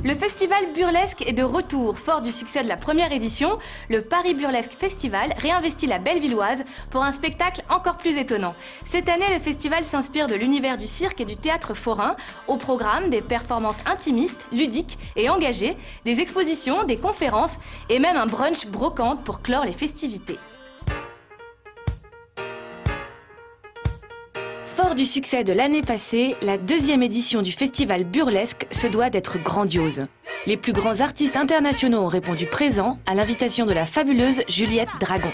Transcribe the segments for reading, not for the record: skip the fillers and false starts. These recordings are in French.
Le festival burlesque est de retour. Fort du succès de la première édition, le Paris Burlesque Festival réinvestit la Bellevilloise pour un spectacle encore plus étonnant. Cette année, le festival s'inspire de l'univers du cirque et du théâtre forain. Au programme, des performances intimistes, ludiques et engagées, des expositions, des conférences et même un brunch brocante pour clore les festivités. Fort du succès de l'année passée, la deuxième édition du festival burlesque se doit d'être grandiose. Les plus grands artistes internationaux ont répondu présent à l'invitation de la fabuleuse Juliette Dragon.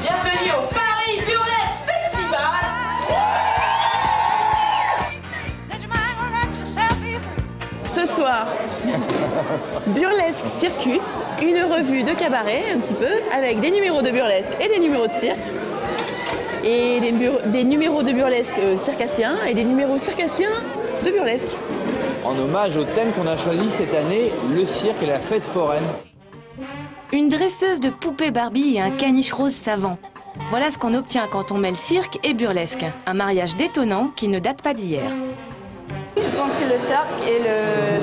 Bienvenue au Paris Burlesque Festival. Ce soir, Burlesque Circus, une revue de cabaret un petit peu, avec des numéros de burlesque et des numéros de cirque. Et des numéros de burlesque circassiens et des numéros circassiens de burlesque. En hommage au thème qu'on a choisi cette année, le cirque et la fête foraine. Une dresseuse de poupées Barbie et un caniche rose savant. Voilà ce qu'on obtient quand on mêle cirque et burlesque. Un mariage détonnant qui ne date pas d'hier. Je pense que le cirque et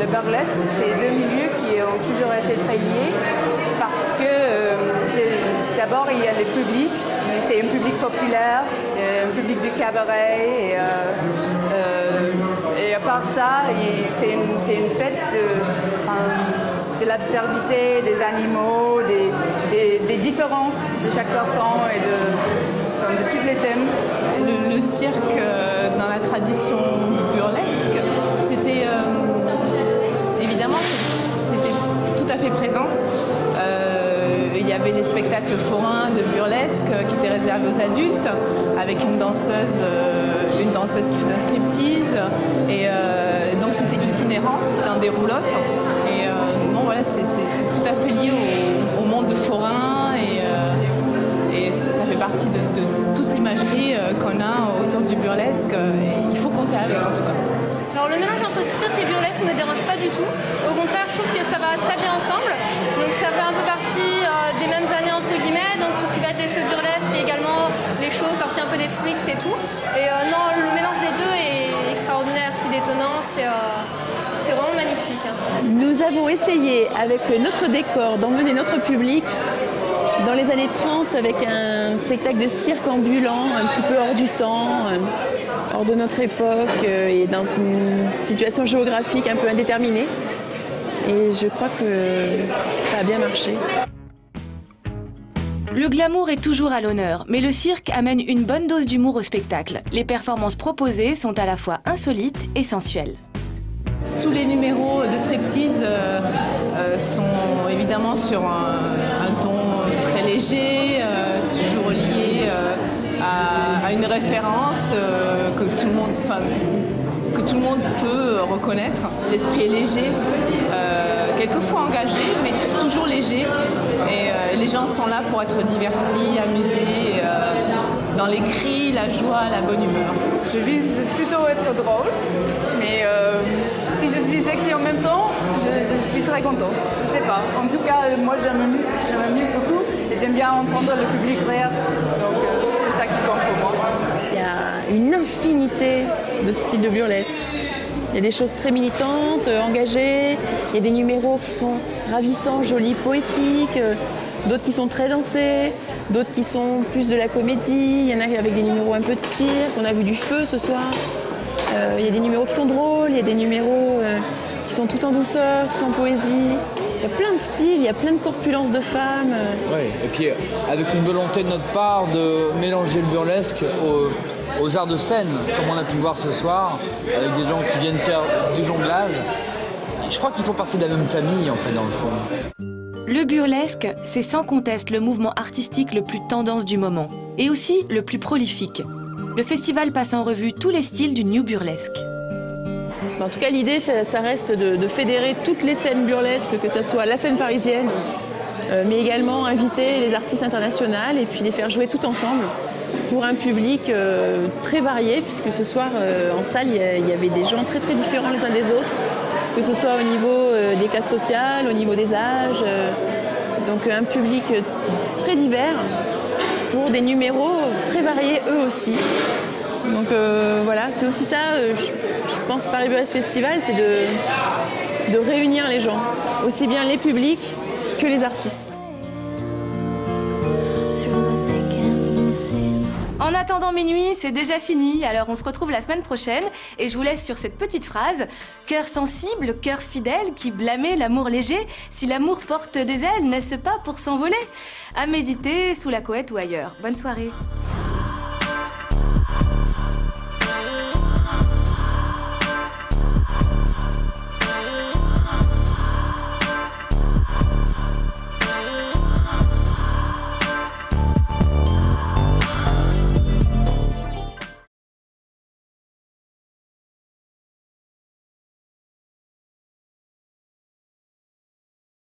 le burlesque, c'est deux milieux qui ont toujours été très liés parce que d'abord il y a le public, c'est un public populaire, un public de cabaret et à part ça, c'est une fête de l'absurdité des animaux, des différences de chaque personne et de tous les thèmes. Le cirque dans la tradition burlesque, c'était évidemment c'était tout à fait présent. Il y avait les spectacles forains de burlesque qui étaient réservés aux adultes, avec une danseuse qui faisait un striptease, et donc c'était itinérant, c'était un des roulottes. Et bon, voilà, c'est tout à fait lié au monde forain, et ça fait partie de toute l'imagerie qu'on a autour du burlesque. Il faut compter avec, en tout cas. Alors le mélange entre cirque et burlesque ne me dérange pas du tout. Au contraire, je trouve que ça va très bien ensemble. Donc ça fait un peu partie des mêmes années entre guillemets. Donc tout ce qui va être les shows burlesques et également les shows sortis un peu des flicks et tout. Et non, le mélange des deux est extraordinaire, c'est détonnant, c'est vraiment magnifique. Nous avons essayé avec notre décor d'emmener notre public dans les années 30 avec un spectacle de cirque ambulant, un petit peu hors du temps, hors de notre époque et dans une situation géographique un peu indéterminée. Et je crois que ça a bien marché. Le glamour est toujours à l'honneur, mais le cirque amène une bonne dose d'humour au spectacle. Les performances proposées sont à la fois insolites et sensuelles. Tous les numéros de striptease sont évidemment sur un ton très léger, toujours lié à une référence que tout le monde peut reconnaître. L'esprit est léger, quelquefois engagé, mais toujours léger. Et les gens sont là pour être divertis, amusés, dans les cris, la joie, la bonne humeur. Je vise plutôt être drôle, mais si je suis sexy en même temps, je suis très contente. Je sais pas. En tout cas, moi, je m'amuse beaucoup et j'aime bien entendre le public rire. Donc, c'est ça qui compte pour moi. Il y a une infinité de styles de burlesque. Il y a des choses très militantes, engagées. Il y a des numéros qui sont ravissants, jolis, poétiques. D'autres qui sont très dansés. D'autres qui sont plus de la comédie. Il y en a avec des numéros un peu de cirque. On a vu du feu ce soir. Il y a des numéros qui sont drôles, il y a des numéros qui sont tout en douceur, tout en poésie. Il y a plein de styles, il y a plein de corpulences de femmes. Oui, et puis avec une volonté de notre part de mélanger le burlesque aux arts de scène, comme on a pu voir ce soir, avec des gens qui viennent faire du jonglage. Et je crois qu'ils font partie de la même famille, en fait, dans le fond. Le burlesque, c'est sans conteste le mouvement artistique le plus tendance du moment, et aussi le plus prolifique. Le festival passe en revue tous les styles du New Burlesque. En tout cas, l'idée, ça reste de fédérer toutes les scènes burlesques, que ce soit la scène parisienne, mais également inviter les artistes internationaux et puis les faire jouer tout ensemble pour un public très varié, puisque ce soir, en salle, il y avait des gens très très différents les uns des autres, que ce soit au niveau des classes sociales, au niveau des âges, donc un public très divers, pour des numéros très variés eux aussi. Donc voilà, c'est aussi ça, je pense, Paris Burlesque Festival, c'est de réunir les gens, aussi bien les publics que les artistes. En attendant minuit, c'est déjà fini, alors on se retrouve la semaine prochaine et je vous laisse sur cette petite phrase. Cœur sensible, cœur fidèle, qui blâmait l'amour léger, si l'amour porte des ailes, n'est-ce pas pour s'envoler? À méditer sous la couette ou ailleurs. Bonne soirée.